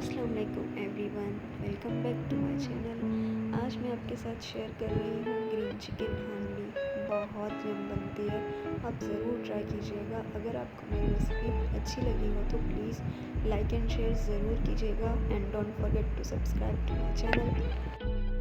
अस्सलाम वालेकुम everyone, welcome back to my channel. आज मैं आपके साथ शेयर कर रही हूँ ग्रीन चिकन हांडी। बहुत यम बनती है, आप ज़रूर ट्राई कीजिएगा। अगर आपको मेरी रेसिपी अच्छी लगी हो तो प्लीज़ लाइक एंड शेयर ज़रूर कीजिएगा and don't forget to subscribe to my channel.